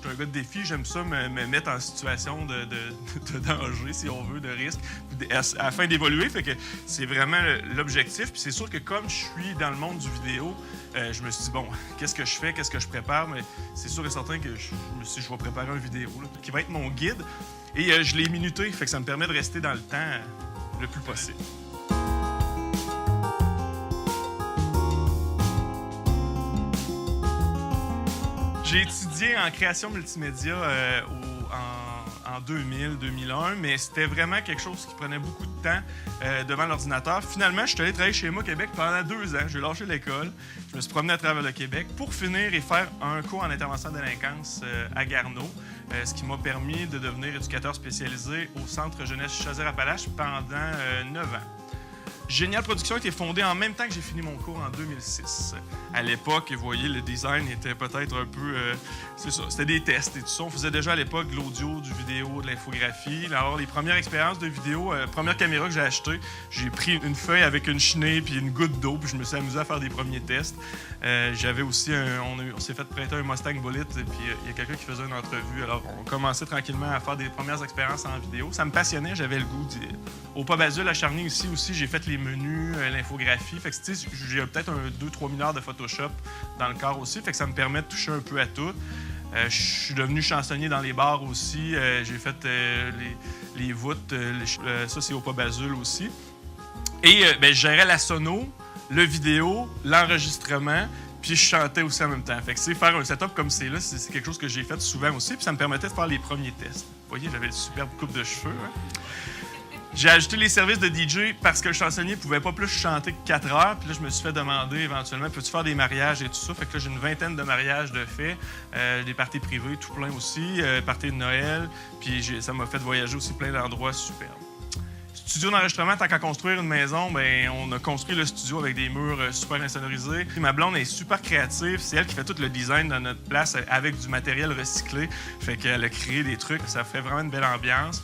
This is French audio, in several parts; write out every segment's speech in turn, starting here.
suis un gars de défi, j'aime ça me mettre en situation de danger, si on veut, de risque, afin d'évoluer. Fait que c'est vraiment l'objectif. Puis c'est sûr que comme je suis dans le monde du vidéo, je me suis dit, bon, qu'est-ce que je fais, qu'est-ce que je prépare? Mais c'est sûr et certain que je me suis dit, je vais préparer une vidéo là, qui va être mon guide. Et je l'ai minuté, fait que ça me permet de rester dans le temps le plus possible. J'ai étudié en création multimédia en 2000-2001, mais c'était vraiment quelque chose qui prenait beaucoup de temps devant l'ordinateur. Finalement, je suis allé travailler chez moi Québec pendant 2 ans. J'ai lâché l'école. Je me suis promené à travers le Québec pour finir et faire un cours en intervention de délinquance à Garneau, ce qui m'a permis de devenir éducateur spécialisé au Centre Jeunesse Chaudière-Appalaches pendant 9 ans. Génial Production a été fondée en même temps que j'ai fini mon cours en 2006. À l'époque, vous voyez, le design était peut-être un peu... c'est ça, c'était des tests et tout ça. On faisait déjà à l'époque de l'audio, du vidéo, de l'infographie. Alors, les premières expériences de vidéo, première caméra que j'ai achetée, j'ai pris une feuille avec une chenille puis une goutte d'eau, puis je me suis amusé à faire des premiers tests. J'avais aussi, on s'est fait prêter un Mustang Bullet, et puis il y a quelqu'un qui faisait une entrevue. Alors, on commençait tranquillement à faire des premières expériences en vidéo. Ça me passionnait, j'avais le goût d'y... Au Pub Azul à Charny aussi, j'ai fait les menus, l'infographie. Fait que, tu sais, j'ai peut-être 2-3 000 heures de Photoshop dans le corps aussi. Fait que ça me permet de toucher un peu à tout. Je suis devenu chansonnier dans les bars aussi. J'ai fait les voûtes. Ça, c'est au Pub Azul aussi. Et je gérais la sono, le vidéo, l'enregistrement. Puis je chantais aussi en même temps. Fait que, faire un setup comme c'est là, c'est quelque chose que j'ai fait souvent aussi. Puis ça me permettait de faire les premiers tests. Vous voyez, j'avais une superbe coupe de cheveux. Hein? J'ai ajouté les services de DJ parce que le chansonnier ne pouvait pas plus chanter que 4 heures. Puis là, je me suis fait demander éventuellement, peux-tu faire des mariages et tout ça? Fait que là, j'ai une vingtaine de mariages de faits, des parties privées, tout plein aussi, parties de Noël. Puis ça m'a fait voyager aussi plein d'endroits superbes. Studio d'enregistrement, tant qu'à construire une maison, bien, on a construit le studio avec des murs super insonorisés. Puis ma blonde est super créative. C'est elle qui fait tout le design de notre place avec du matériel recyclé. Fait qu'elle a créé des trucs. Ça fait vraiment une belle ambiance.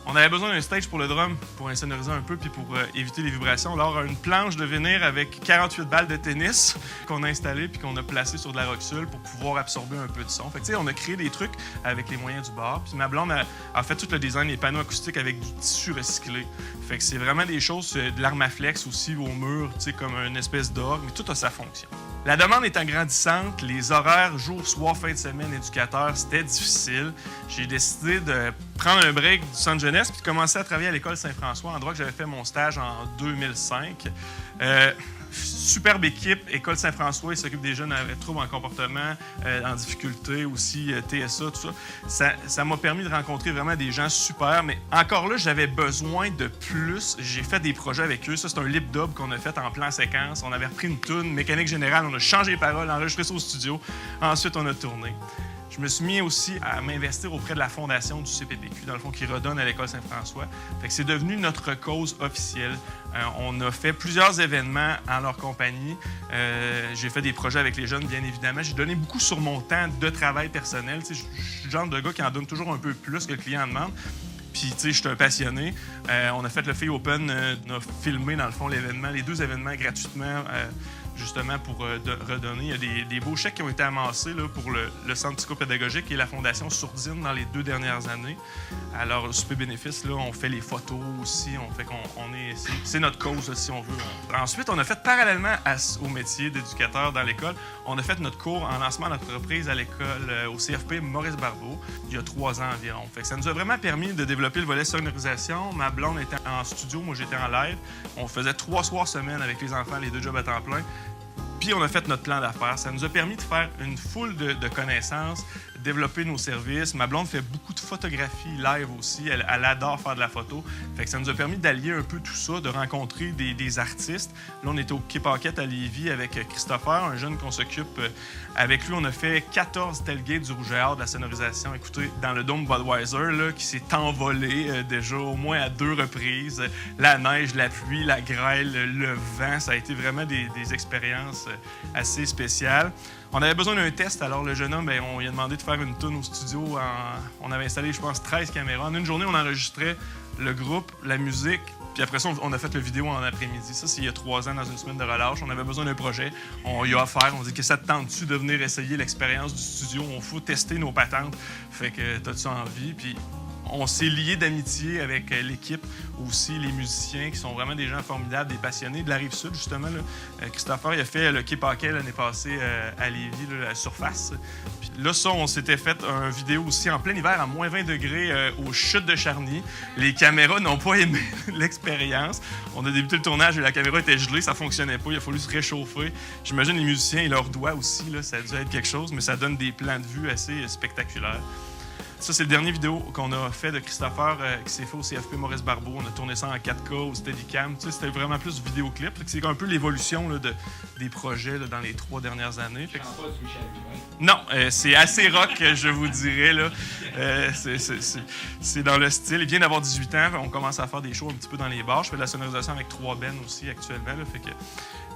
On avait besoin d'un stage pour le drum, pour insonoriser un peu puis pour éviter les vibrations. Alors, une planche de vinyle avec 48 balles de tennis qu'on a installée puis qu'on a placée sur de la Roxul pour pouvoir absorber un peu de son. Fait que, tu sais, on a créé des trucs avec les moyens du bord. Puis ma blonde a fait tout le design des panneaux acoustiques avec du tissu recyclé. Fait que c'est vraiment des choses, de l'armaflex aussi au mur, tu sais, comme une espèce d'orgue, mais tout a sa fonction. La demande étant grandissante, les horaires jour, soir, fin de semaine, éducateur, c'était difficile. J'ai décidé de prendre un break du centre jeunesse puis de commencer à travailler à l'école Saint-François, endroit que j'avais fait mon stage en 2005. Superbe équipe, École Saint-François, ils s'occupent des jeunes avec troubles en comportement, en difficulté aussi, TSA, tout ça. Ça m'a permis de rencontrer vraiment des gens super, mais encore là, j'avais besoin de plus. J'ai fait des projets avec eux. Ça, c'est un lip dub qu'on a fait en plan séquence. On avait repris une toune, mécanique générale, on a changé les paroles, enregistré ça au studio. Ensuite, on a tourné. Je me suis mis aussi à m'investir auprès de la fondation du CPPQ, dans le fond, qui redonne à l'École Saint-François. Fait que c'est devenu notre cause officielle. On a fait plusieurs événements en leur compagnie. J'ai fait des projets avec les jeunes, bien évidemment. J'ai donné beaucoup sur mon temps de travail personnel. Tu sais, je suis le genre de gars qui en donne toujours un peu plus que le client en demande. Puis, tu sais, je suis un passionné. On a fait le Fille Open, on a filmé, dans le fond, l'événement, les 2 événements gratuitement, justement pour redonner. Il y a des beaux chèques qui ont été amassés là, pour le Centre psychopédagogique et la Fondation Sourdine dans les 2 dernières années. Alors, le super bénéfice, là, on fait les photos aussi. C'est notre cause, là, si on veut. Ensuite, on a fait parallèlement au métier d'éducateur dans l'école, on a fait notre cours en lancement d'entreprise à l'école, au CFP Maurice Barbeau, il y a 3 ans environ. Fait que ça nous a vraiment permis de développer le volet sonorisation. Ma blonde était en studio, moi j'étais en live. On faisait 3 soirs semaine avec les enfants, les 2 jobs à temps plein. Puis on a fait notre plan d'affaires. Ça nous a permis de faire une foule de connaissances, développer nos services. Ma blonde fait beaucoup de photographie live aussi. Elle adore faire de la photo. Fait que ça nous a permis d'allier un peu tout ça, de rencontrer des artistes. Là, on était au Quai Paquette à Lévis avec Christopher, un jeune qu'on s'occupe. Avec lui, on a fait 14 tailgates du Rouge et Or de la sonorisation. Écoutez, dans le dôme Budweiser, là, qui s'est envolé déjà au moins à 2 reprises. La neige, la pluie, la grêle, le vent, ça a été vraiment des expériences assez spécial. On avait besoin d'un test, alors le jeune homme, on lui a demandé de faire une toune au studio. On avait installé, je pense, 13 caméras. En une journée, on enregistrait le groupe, la musique, puis après ça, on a fait le vidéo en après-midi. Ça, c'est il y a 3 ans, dans une semaine de relâche. On avait besoin d'un projet. On y a offert. On dit que ça te tente-tu de venir essayer l'expérience du studio? On faut tester nos patentes. Fait que t'as-tu envie? Puis on s'est liés d'amitié avec l'équipe, aussi les musiciens qui sont vraiment des gens formidables, des passionnés de la Rive-Sud, justement. Là. Christopher, il a fait le Quai Paquet l'année passée à Lévis, là, à Surface. Puis là, ça, on s'était fait une vidéo aussi en plein hiver, à moins 20 degrés, aux chutes de Charny. Les caméras n'ont pas aimé l'expérience. On a débuté le tournage et la caméra était gelée, ça fonctionnait pas, il a fallu se réchauffer. J'imagine les musiciens et leurs doigts aussi, là, ça a dû être quelque chose, mais ça donne des plans de vue assez spectaculaires. Ça, c'est le dernier vidéo qu'on a fait de Christopher qui s'est fait au CFP Maurice Barbeau. On a tourné ça en 4K au Steadicam. Tu sais, c'était vraiment plus vidéoclip. C'est un peu l'évolution des projets là, dans les 3 dernières années. Pas du Michel non, c'est assez rock, je vous dirais. Là. C'est dans le style. Il vient d'avoir 18 ans. On commence à faire des shows un petit peu dans les bars. Je fais de la sonorisation avec 3 bands aussi actuellement. Là, fait que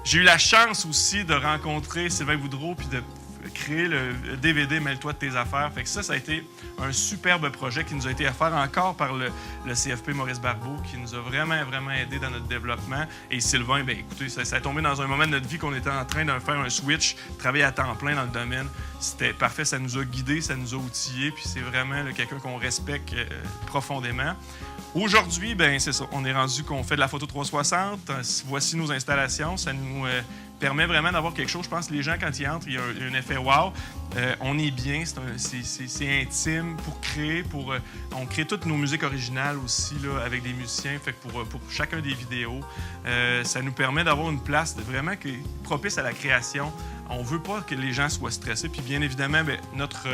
j'ai eu la chance aussi de rencontrer Sylvain Boudreau puis de créer le DVD Mêle-toi de tes affaires. Fait que ça a été un superbe projet qui nous a été offert encore par le CFP Maurice Barbeau, qui nous a vraiment, vraiment aidé dans notre développement. Et Sylvain, bien écoutez, ça a tombé dans un moment de notre vie qu'on était en train de faire un switch, travailler à temps plein dans le domaine. C'était parfait, ça nous a guidés, ça nous a outillés, puis c'est vraiment quelqu'un qu'on respecte profondément. Aujourd'hui, ben c'est ça, on est rendu qu'on fait de la photo 360. Voici nos installations, ça nous permet vraiment d'avoir quelque chose. Je pense que les gens, quand ils entrent, il y a un effet wow. On est bien, c'est intime pour créer. On crée toutes nos musiques originales aussi là, avec des musiciens. Fait que pour chacun des vidéos, ça nous permet d'avoir une place vraiment propice à la création. On veut pas que les gens soient stressés. Puis bien évidemment, bien, notre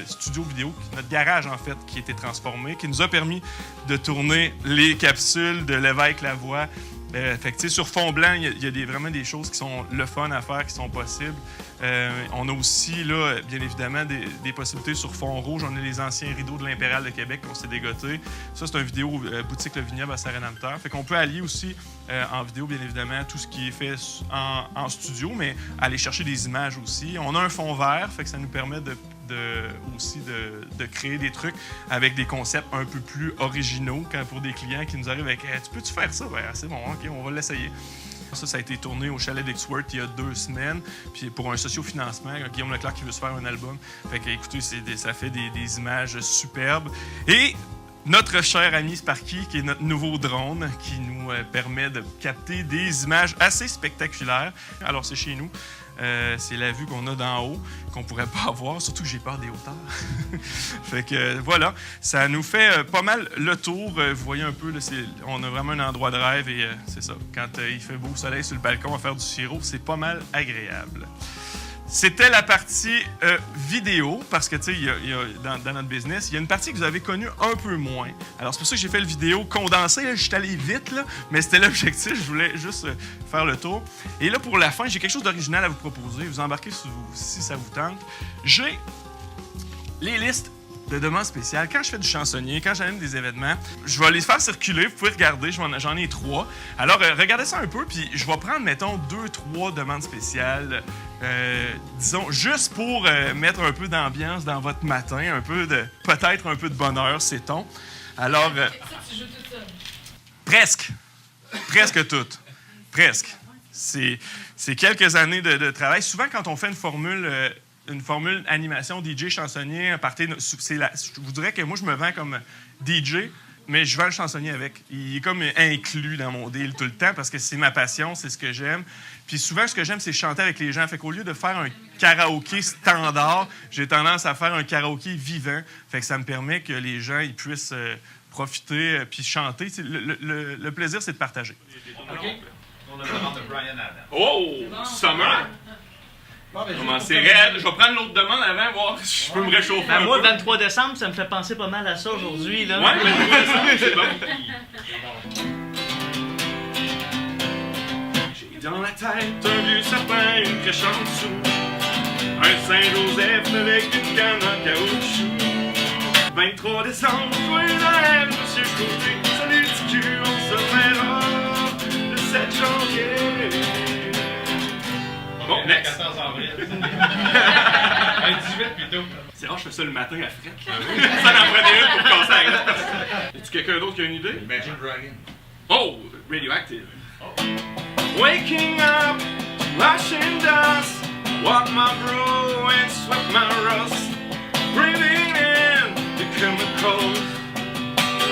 studio vidéo, notre garage en fait, qui a été transformé, qui nous a permis de tourner les capsules de Lévesque Lavoie. Fait que, sur fond blanc, il y a vraiment des choses qui sont le fun à faire, qui sont possibles. On a aussi, là, bien évidemment, des possibilités sur fond rouge. On a les anciens rideaux de l'Impérial de Québec qu'on s'est dégotés. Ça, c'est une vidéo boutique Le Vignoble à Saint-Rédempteur. Fait qu'on peut allier aussi en vidéo, bien évidemment, tout ce qui est fait en studio, mais aller chercher des images aussi. On a un fond vert, fait que ça nous permet aussi de créer des trucs avec des concepts un peu plus originaux pour des clients qui nous arrivent avec hey, « Tu peux-tu faire ça? » Ben, c'est bon, OK, on va l'essayer. Ça a été tourné au Chalet d'Exworth il y a 2 semaines, puis pour un sociofinancement, Guillaume Leclerc qui veut se faire un album. Fait que, écoutez, ça fait des images superbes. Et notre cher ami Sparky, qui est notre nouveau drone, qui nous permet de capter des images assez spectaculaires. Alors, c'est chez nous. C'est la vue qu'on a d'en haut, qu'on pourrait pas avoir, surtout que j'ai peur des hauteurs. Fait que voilà, ça nous fait pas mal le tour. Vous voyez un peu, là, on a vraiment un endroit de rêve et c'est ça. Quand il fait beau soleil sur le balcon à faire du sirop, c'est pas mal agréable. C'était la partie vidéo, parce que, tu sais, dans notre business, il y a une partie que vous avez connue un peu moins. Alors, c'est pour ça que j'ai fait le vidéo condensé. Je suis allé vite, là, mais c'était l'objectif. Je voulais juste faire le tour. Et là, pour la fin, j'ai quelque chose d'original à vous proposer. Vous embarquez si ça vous tente. J'ai les listes de demandes spéciales. Quand je fais du chansonnier, quand j'anime des événements, je vais les faire circuler. Vous pouvez regarder, j'en ai 3. Alors, regardez ça un peu, puis je vais prendre, mettons, 2-3 demandes spéciales, disons, juste pour mettre un peu d'ambiance dans votre matin, peut-être un peu de bonheur, sait-on. Alors, Tu joues tout ça? Presque. Presque toutes. Presque. C'est quelques années de travail. Souvent, quand on fait une formule animation DJ chansonnier, je vous dirais que moi, je me vends comme DJ, mais je vends le chansonnier avec. Il est comme inclus dans mon deal tout le temps parce que c'est ma passion, c'est ce que j'aime. Puis souvent, ce que j'aime, c'est chanter avec les gens. Fait qu'au lieu de faire un karaoké standard, j'ai tendance à faire un karaoké vivant. Fait que ça me permet que les gens ils puissent profiter puis chanter. Le plaisir, c'est de partager. OK. On a la demande de Brian Adams. Oh! Summer! Comment c'est raide? Je vais prendre l'autre demande avant, voir si je peux me réchauffer. Ben moi, le 23 décembre, ça me fait penser pas mal à ça aujourd'hui. Là. Ouais, le 23 décembre, c'est bon. J'ai dans la tête un vieux sapin, une crèche en dessous, un Saint-Joseph avec une canne en caoutchouc. 23 décembre, joyeux Noël, Monsieur Côté. Salut petit cul, on se verra le 7 janvier. Bon, Le next. 14 avril. Un 18 plutôt. C'est rare, je fais ça le matin à fret. Ça en prenait une pour casser la glace. Y'a-tu quelqu'un d'autre qui a une idée? Imagine Dragon. Oh, Radioactive. Waking up, rushing dust, walk my brew and sweat my rust, breathing in the chemicals.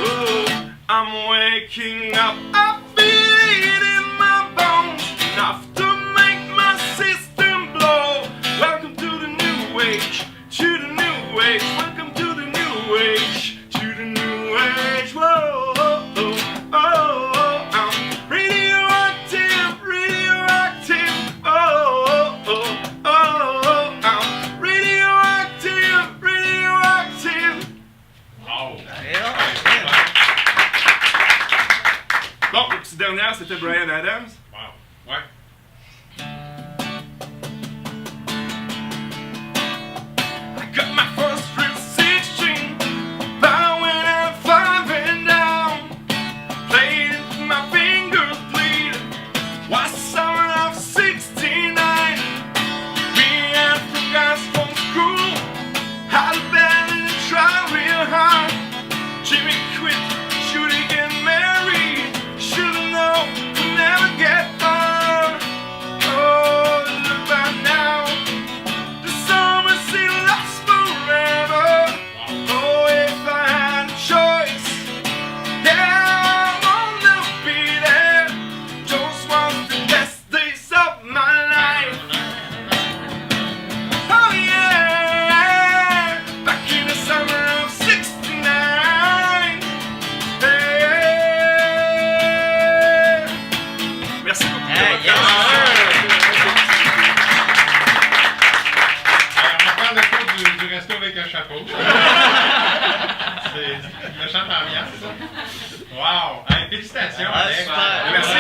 Ooh, I'm waking up, I feel it in my bones, enough to make my system blow. Welcome to the new age, to the new age. Welcome to the new age, to the new age. Whoa, oh, oh, oh, I'm radioactive, radioactive. Oh, oh, oh, oh, I'm radioactive, radioactive. Wow. Bon, la petite dernière, c'était Bryan Adams. Wow. Ouais. I got my first real 16, bowing at 5 and down. Played it till my fingers bleed. Was summer of '69. Me and some guys from school had a band and tried real hard. Jimmy quit, shooting and married. Should've known we'd never get far. Oh, look back now. The summer seemed lost forever. Oh, if I had a choice, yeah, I wanna be there. Those was the best days of my life. Oh yeah, back in the summer of '69. Hey. Merci beaucoup. Hey, yes, On va prendre le coup du resto avec un chapeau. C'est une méchante ambiance, ça. Wow! Hey, félicitations, Ah, Alex. super. Merci.